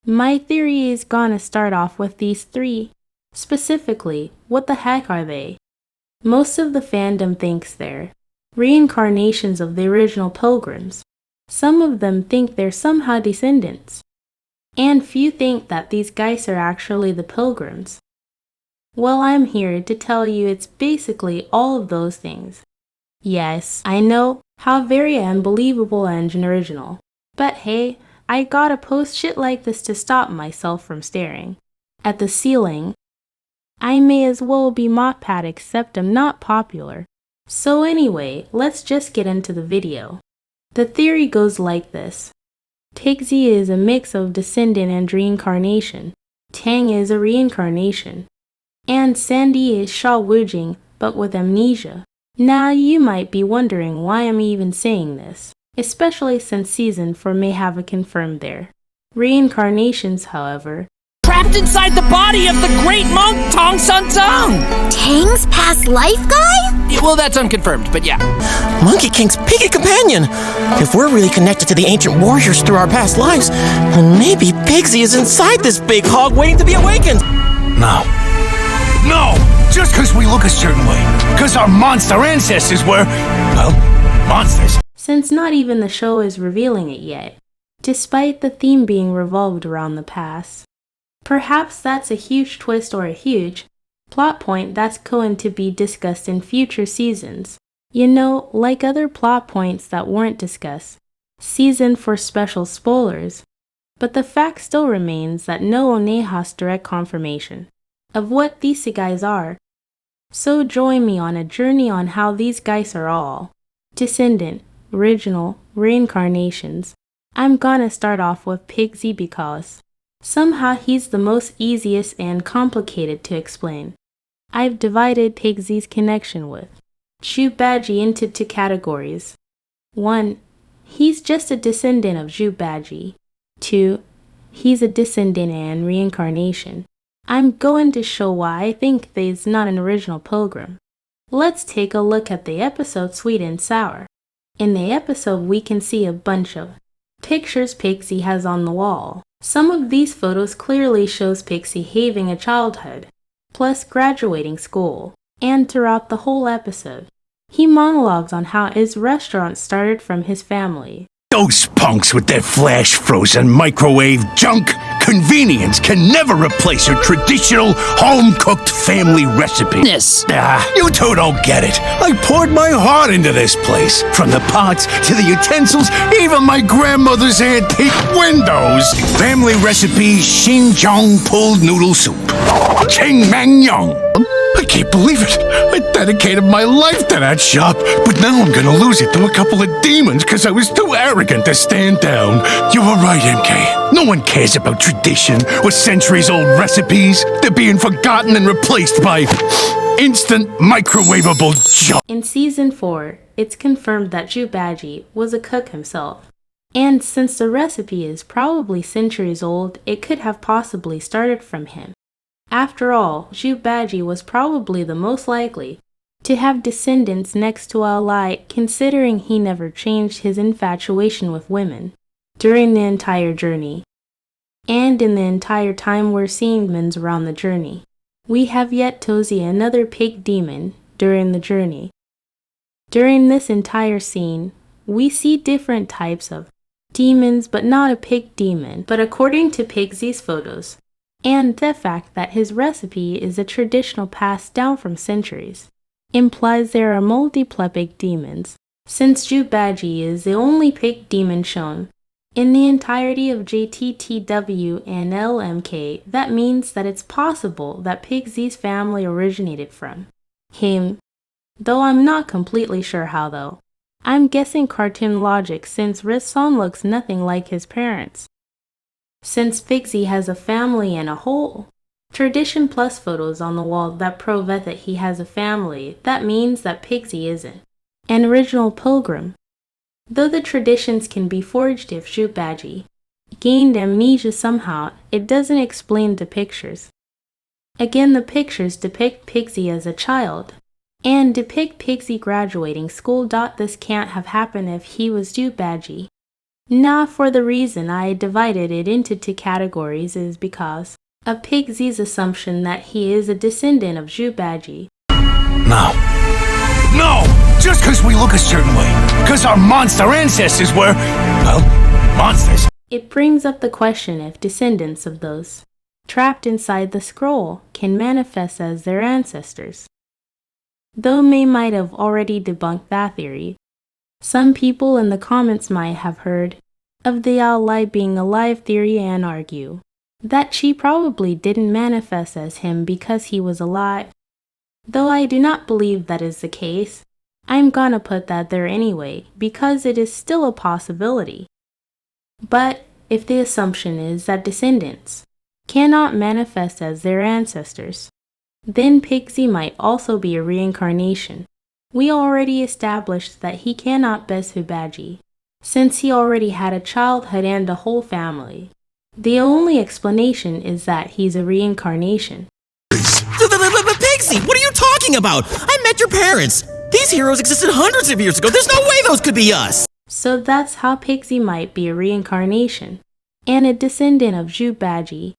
My theory is gonna start off with these three. Specifically, what the heck are they? Most of the fandom thinks they're reincarnations of the original pilgrims. Some of them think they're somehow descendants. And few think that these guys are actually the pilgrims. Well, I'm here to tell you it's basically all of those things. Yes, I know, how very unbelievable and original. But hey, I gotta post shit like this to stop myself from staring at the ceiling. I may as well be Moppat except I'm not popular. So anyway, let's just get into the video. The theory goes like this. Pigsy is a mix of descendant and reincarnation. Tang is a reincarnation. And Sandy is Sha Wujing, but with amnesia. Now you might be wondering why I'm even saying this, especially since Season 4 may have a confirmed there. Reincarnations, however, trapped inside the body of the great monk Tang Tang. Tang's past life guy? Yeah, well, that's unconfirmed, but yeah. Monkey King's piggy companion! If we're really connected to the ancient warriors through our past lives, then maybe Pigsy is inside this big hog waiting to be awakened! No! Just because we look a certain way. Because our monster ancestors were, well, monsters. Since not even the show is revealing it yet, despite the theme being revolved around the past. Perhaps that's a huge twist or a huge plot point that's going to be discussed in future seasons. You know, like other plot points that weren't discussed. Season 4 special spoilers. But the fact still remains that no one has direct confirmation of what these guys are. So join me on a journey on how these guys are all descendant, original, reincarnations. I'm gonna start off with Pigsy because somehow he's the most easiest and complicated to explain. I've divided Pigsy's connection with Zhubaji into two categories. 1. He's just a descendant of Zhubaji. 2. He's a descendant and reincarnation. I'm going to show why I think he's not an original pilgrim. Let's take a look at the episode Sweet and Sour. In the episode we can see a bunch of pictures Pigsy has on the wall. Some of these photos clearly shows Pigsy having a childhood, plus graduating school. And throughout the whole episode, he monologues on how his restaurant started from his family. Those punks with their flash-frozen microwave junk. Convenience can never replace a traditional, home-cooked family recipe. You two don't get it. I poured my heart into this place. From the pots to the utensils, even my grandmother's antique windows. Family recipe Xinjiang pulled noodle soup. King Mang Young. I can't believe it. I dedicated my life to that shop, but now I'm gonna lose it to a couple of demons because I was too arrogant to stand down. You were right, MK. No one cares about tradition or centuries-old recipes. They're being forgotten and replaced by instant microwavable junk. In Season 4, it's confirmed that Zhubaji was a cook himself. And since the recipe is probably centuries old, it could have possibly started from him. After all, Zhubaji was probably the most likely to have descendants next to Ali, considering he never changed his infatuation with women during the entire journey. And in the entire time we're seeing demons around the journey, we have yet to see another pig demon during the journey. During this entire scene, we see different types of demons, but not a pig demon. But according to Pigsy's photos, and the fact that his recipe is a traditional passed down from centuries, implies there are multiple pig demons. Since Zhubaji is the only pig demon shown in the entirety of JTTW and LMK, that means that it's possible that Pigsy's family originated from him. Though I'm not completely sure how though. I'm guessing cartoon logic since Rizson looks nothing like his parents. Since Pigsy has a family and a whole tradition plus photos on the wall that prove that he has a family, that means that Pigsy isn't an original pilgrim. Though the traditions can be forged if Zhubaji gained amnesia somehow, it doesn't explain the pictures. Again, the pictures depict Pigsy as a child, and depict Pigsy graduating school. This can't have happened if he was Zhubaji. Now, for the reason I divided it into two categories is because of Pigsy's assumption that he is a descendant of Jubaji. No. No! Just because we look a certain way. Because our monster ancestors were, well, monsters. It brings up the question if descendants of those trapped inside the scroll can manifest as their ancestors. Though May might have already debunked that theory, some people in the comments might have heard of the ally being alive theory and argue that she probably didn't manifest as him because he was alive. Though I do not believe that is the case, I'm gonna put that there anyway because it is still a possibility. But if the assumption is that descendants cannot manifest as their ancestors, then Pigsy might also be a reincarnation. We already established that he cannot be Jubaji, since he already had a childhood and a whole family. The only explanation is that he's a reincarnation. Pigsy, what are you talking about? I met your parents. These heroes existed hundreds of years ago. There's no way those could be us. So that's how Pigsy might be a reincarnation and a descendant of Jubaji.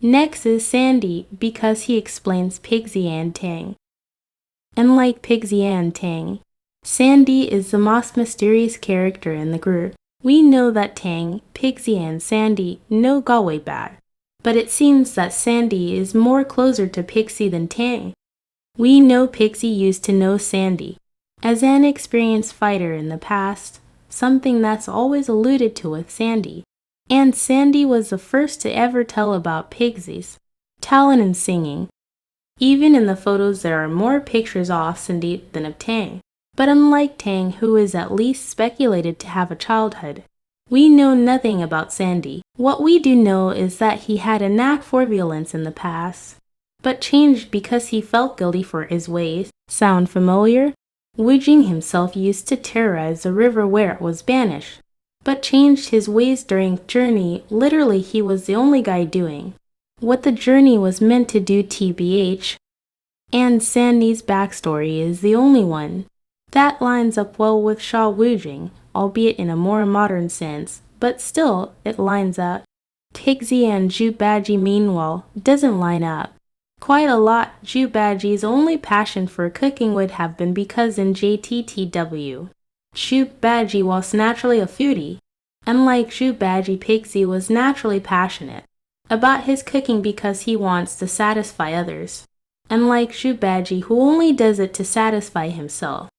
Next is Sandy because he explains Pigsy and Tang. Unlike Pigsy and Tang, Sandy is the most mysterious character in the group. We know that Tang, Pigsy, and Sandy know go way back, but it seems that Sandy is more closer to Pigsy than Tang. We know Pigsy used to know Sandy as an experienced fighter in the past, something that's always alluded to with Sandy. And Sandy was the first to ever tell about Pigsy's talent in singing. Even in the photos there are more pictures of Sandy than of Tang. But unlike Tang, who is at least speculated to have a childhood, we know nothing about Sandy. What we do know is that he had a knack for violence in the past, but changed because he felt guilty for his ways. Sound familiar? Wu Jing himself used to terrorize the river where it was banished, but changed his ways during journey. Literally, he was the only guy doing what the journey was meant to do, tbh. And Sandy's backstory is the only one that lines up well with Sha Wu Jing, albeit in a more modern sense, but still it lines up. Pigsy and Jubaji meanwhile doesn't line up quite a lot. Jubaji's only passion for cooking would have been because in JTTW, Jubaji was naturally a foodie. Unlike Jubaji, Pigsy was naturally passionate about his cooking because he wants to satisfy others, unlike Jubaji, who only does it to satisfy himself.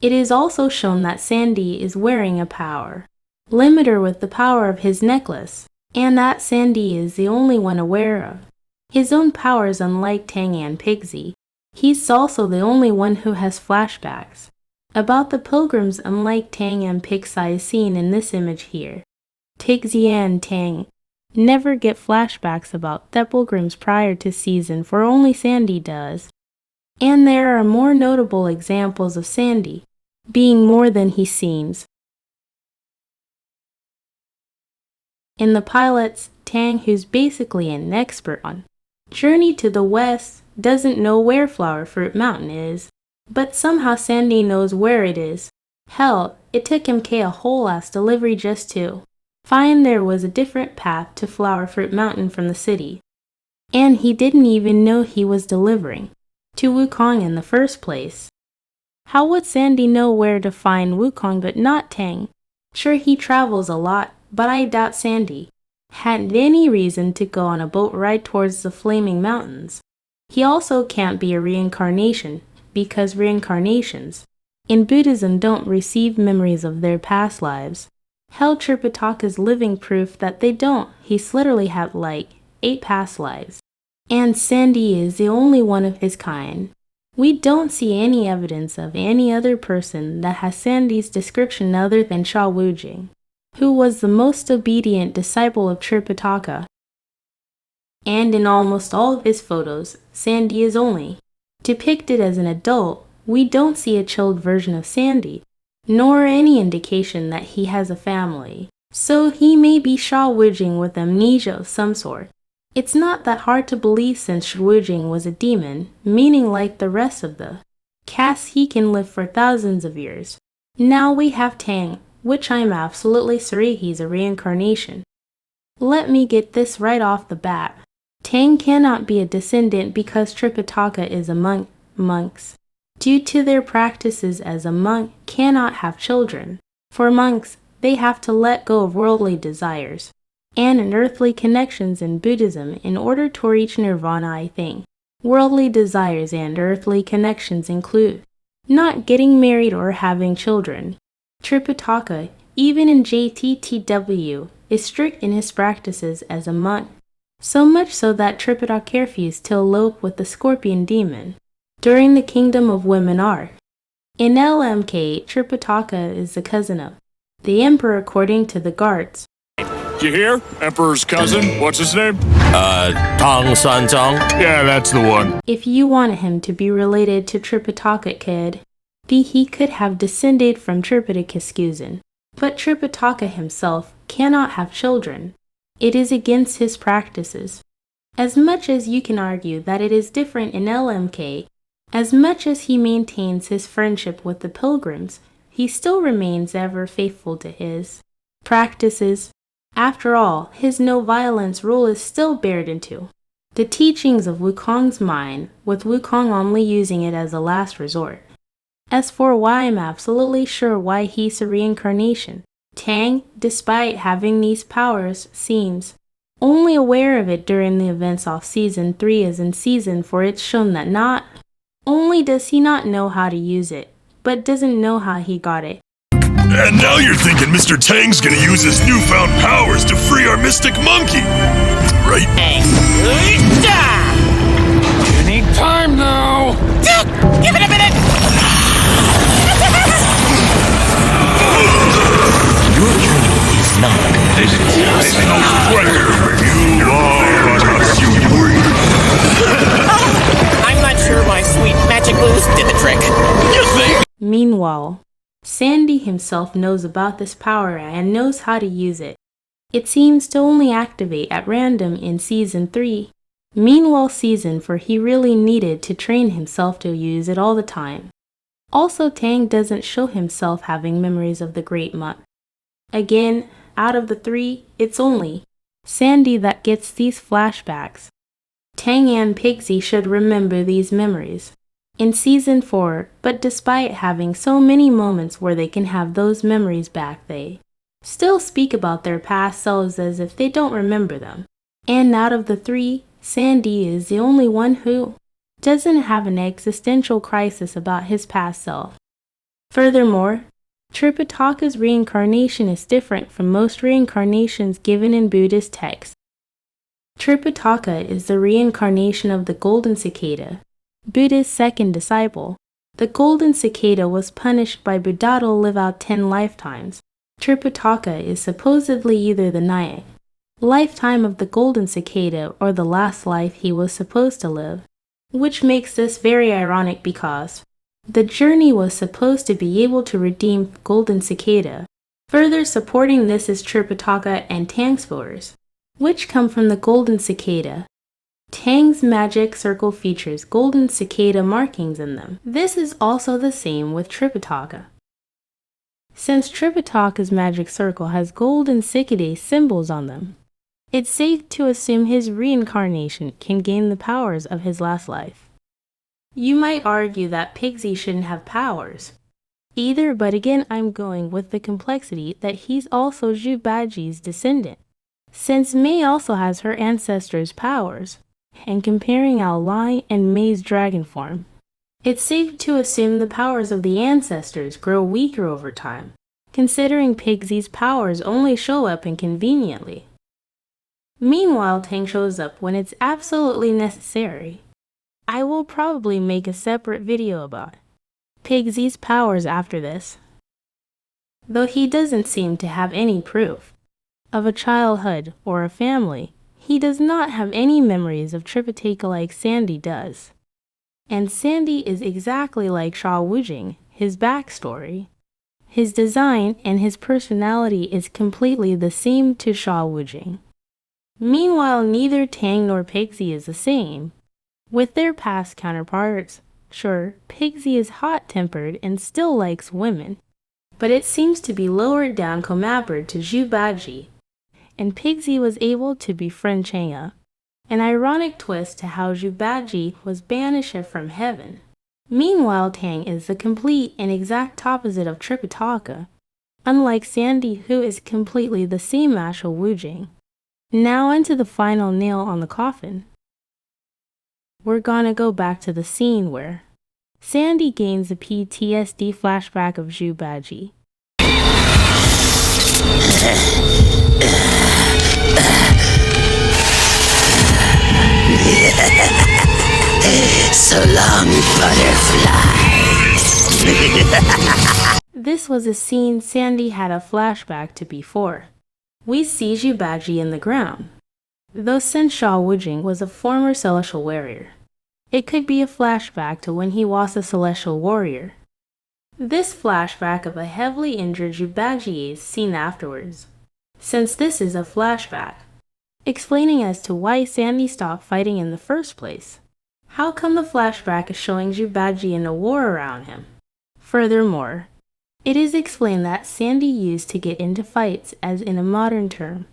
It is also shown that Sandy is wearing a power limiter with the power of his necklace, and that Sandy is the only one aware of his own powers. Unlike Tang and Pigsy, he's also the only one who has flashbacks about the pilgrims. Unlike Tang and Pigsy is seen in this image here, Pigsy and Tang never get flashbacks about the pilgrims prior to season 4, only Sandy does. And there are more notable examples of Sandy being more than he seems. In the pilots, Tang, who's basically an expert on Journey to the West, doesn't know where Flower Fruit Mountain is, but somehow Sandy knows where it is. Hell, it took MK a whole ass delivery just to find there was a different path to Flower Fruit Mountain from the city. And he didn't even know he was delivering to Wukong in the first place. How would Sandy know where to find Wukong but not Tang? Sure, he travels a lot, but I doubt Sandy had any reason to go on a boat ride towards the Flaming Mountains. He also can't be a reincarnation, because reincarnations in Buddhism don't receive memories of their past lives. Hell, Tripitaka's living proof that they don't. He's literally had like 8 past lives. And Sandy is the only one of his kind. We don't see any evidence of any other person that has Sandy's description other than Sha Wu Jing, who was the most obedient disciple of Tripitaka. And in almost all of his photos, Sandy is only depicted as an adult. We don't see a chilled version of Sandy, nor any indication that he has a family. So he may be Sha Wu Jing with amnesia of some sort. It's not that hard to believe since Sha Wu Jing was a demon, meaning like the rest of the cast he can live for thousands of years. Now we have Tang, which I'm absolutely certain he's a reincarnation. Let me get this right off the bat. Tang cannot be a descendant because Tripitaka is a monk. Monks, due to their practices as a monk, cannot have children. For monks, they have to let go of worldly desires and earthly connections in Buddhism in order to reach nirvana, I think. Worldly desires and earthly connections include not getting married or having children. Tripitaka, even in JTTW, is strict in his practices as a monk, so much so that Tripitaka refused to elope with the scorpion demon during the Kingdom of Women are. In LMK, Tripitaka is the cousin of the Emperor according to the guards. You hear? Emperor's cousin. What's his name? Tang San Tang? Yeah, that's the one. If you wanted him to be related to Tripitaka kid, he could have descended from Tripitaka's cousin. But Tripitaka himself cannot have children. It is against his practices. As much as you can argue that it is different in LMK, as much as he maintains his friendship with the pilgrims, he still remains ever faithful to his practices. After all, his no-violence rule is still buried into the teachings of Wukong's mind, with Wukong only using it as a last resort. As for why I'm absolutely sure why he's a reincarnation, Tang, despite having these powers, seems only aware of it during the events of Season 3 as in Season 4 it's shown that not only does he not know how to use it, but doesn't know how he got it. And now you're thinking Mr. Tang's gonna use his newfound powers to free our mystic monkey, right? You need time now. Give it a minute! Your journey is not This is no pleasure for you. I'm not sure my sweet magic moves did the trick. You think? Meanwhile, Sandy himself knows about this power and knows how to use it. It seems to only activate at random in Season 3. Meanwhile, Season 4 he really needed to train himself to use it all the time. Also, Tang doesn't show himself having memories of the Great Monk. Again, out of the three, it's only Sandy that gets these flashbacks. Tang and Pigsy should remember these memories in Season 4, but despite having so many moments where they can have those memories back, they still speak about their past selves as if they don't remember them. And out of the three, Sandy is the only one who doesn't have an existential crisis about his past self. Furthermore, Tripitaka's reincarnation is different from most reincarnations given in Buddhist texts. Tripitaka is the reincarnation of the golden cicada, Buddha's second disciple. The golden cicada was punished by Buddha to live out 10 lifetimes. Tripitaka is supposedly either the ninth lifetime of the golden cicada or the last life he was supposed to live, which makes this very ironic because the journey was supposed to be able to redeem golden cicada. Further supporting this is Tripitaka and Tang's spores, which come from the golden cicada. Tang's magic circle features golden cicada markings in them. This is also the same with Tripitaka. Since Tripitaka's magic circle has golden cicada symbols on them, it's safe to assume his reincarnation can gain the powers of his last life. You might argue that Pigsy shouldn't have powers either, but again I'm going with the complexity that he's also Jubaji's descendant, since Mei also has her ancestors' powers, and comparing Ao Lai and Mei's dragon form, it's safe to assume the powers of the ancestors grow weaker over time, considering Pigsy's powers only show up inconveniently. Meanwhile, Tang shows up when it's absolutely necessary. I will probably make a separate video about Pigsy's powers after this, though he doesn't seem to have any proof of a childhood or a family. He does not have any memories of Tripitaka like Sandy does. And Sandy is exactly like Sha Wujing, his backstory. His design and his personality is completely the same to Sha Wujing. Meanwhile, neither Tang nor Pigsy is the same. With their past counterparts, sure, Pigsy is hot-tempered and still likes women, but it seems to be lowered down commabred to Jubaji, and Pigsy was able to befriend Changa. An ironic twist to how Jubaji was banished from heaven. Meanwhile, Tang is the complete and exact opposite of Tripitaka, unlike Sandy, who is completely the same as Wujing. Now onto the final nail on the coffin. We're gonna go back to the scene where Sandy gains a PTSD flashback of Jubaji. So long, butterfly. This was a scene Sandy had a flashback to before. We see Jubaji in the ground. Though since Wujing was a former celestial warrior, it could be a flashback to when he was a celestial warrior. This flashback of a heavily injured Jubaji is seen afterwards, since this is a flashback, explaining as to why Sandy stopped fighting in the first place. How come the flashback is showing Jubaji in a war around him? Furthermore, it is explained that Sandy used to get into fights as in a modern term.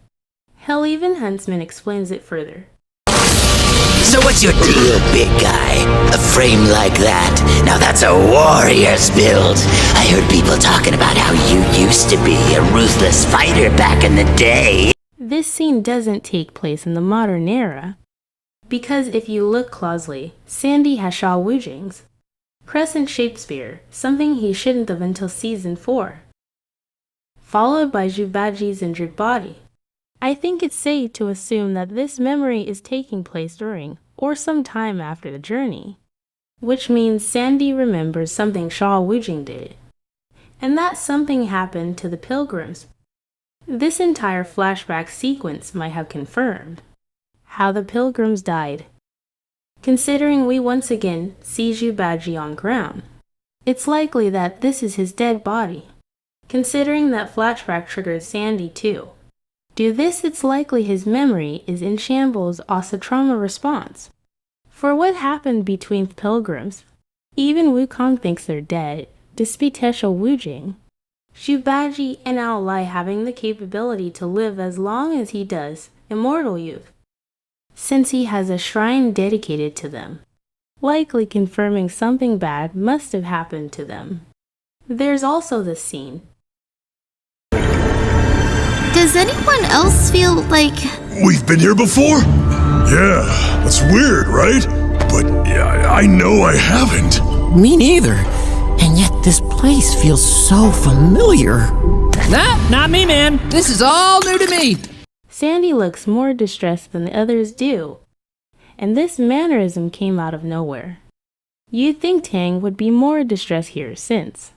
Hell, even Huntsman explains it further. So what's your deal, big guy? A frame like that? Now that's a warrior's build. I heard people talking about how you used to be a ruthless fighter back in the day. This scene doesn't take place in the modern era, because if you look closely, Sandy has Wujing's crescent-shaped spear, something he shouldn't have until season 4, followed by Jubaji's injured body. I think it's safe to assume that this memory is taking place during or some time after the journey, which means Sandy remembers something Wujing did, and that something happened to the pilgrims. This entire flashback sequence might have confirmed how the pilgrims died. Considering we once again see Jubaji on ground, it's likely that this is his dead body. Considering that flashback triggers Sandy too. Due this, it's likely his memory is in shambles as a trauma response. For what happened between pilgrims, even Wukong thinks they're dead, despite Wujing. Jubaji and Ao Lai having the capability to live as long as he does, immortal youth, since he has a shrine dedicated to them, likely confirming something bad must have happened to them. There's also this scene. Does anyone else feel like... We've been here before? Yeah, that's weird, right? But yeah, I know I haven't. Me neither. And yet this place feels so familiar. Nah, not me, man. This is all new to me. Sandy looks more distressed than the others do, and this mannerism came out of nowhere. You'd think Tang would be more distressed here since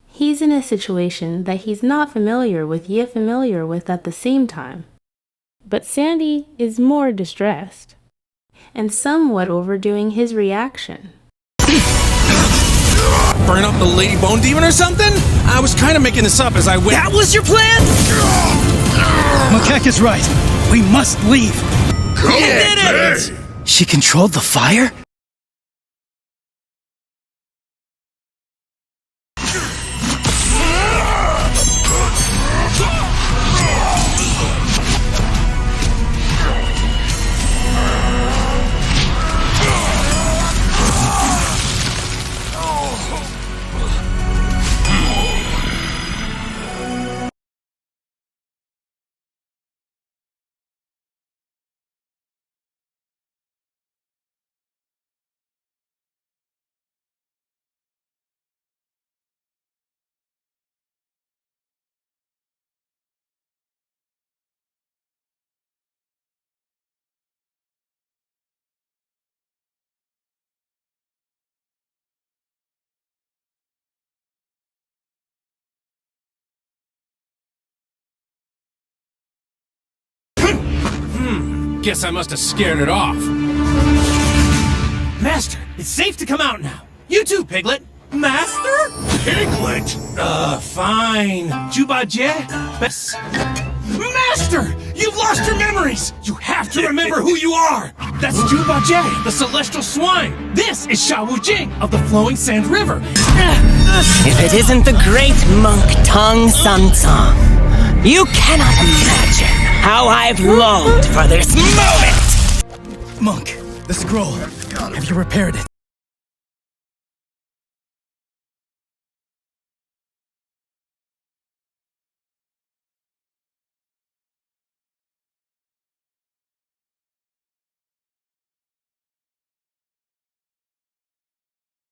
he's in a situation that he's not familiar with yet familiar with at the same time. But Sandy is more distressed, and somewhat overdoing his reaction. Burn up the Lady Bone Demon or something? I was kind of making this up as I went. That was your plan? Macaque is right. We must leave. Come did it! She controlled the fire? Guess I must have scared it off. Master, it's safe to come out now. You too, Piglet. Master? Piglet? Fine. Jubaji? Master! You've lost your memories! You have to remember who you are! That's Jubaji, the celestial swine! This is Wujing of the Flowing Sand River! If it isn't the great monk Tang San Song, you cannot imagine how I've longed for this moment! Monk, the scroll. Have you repaired it?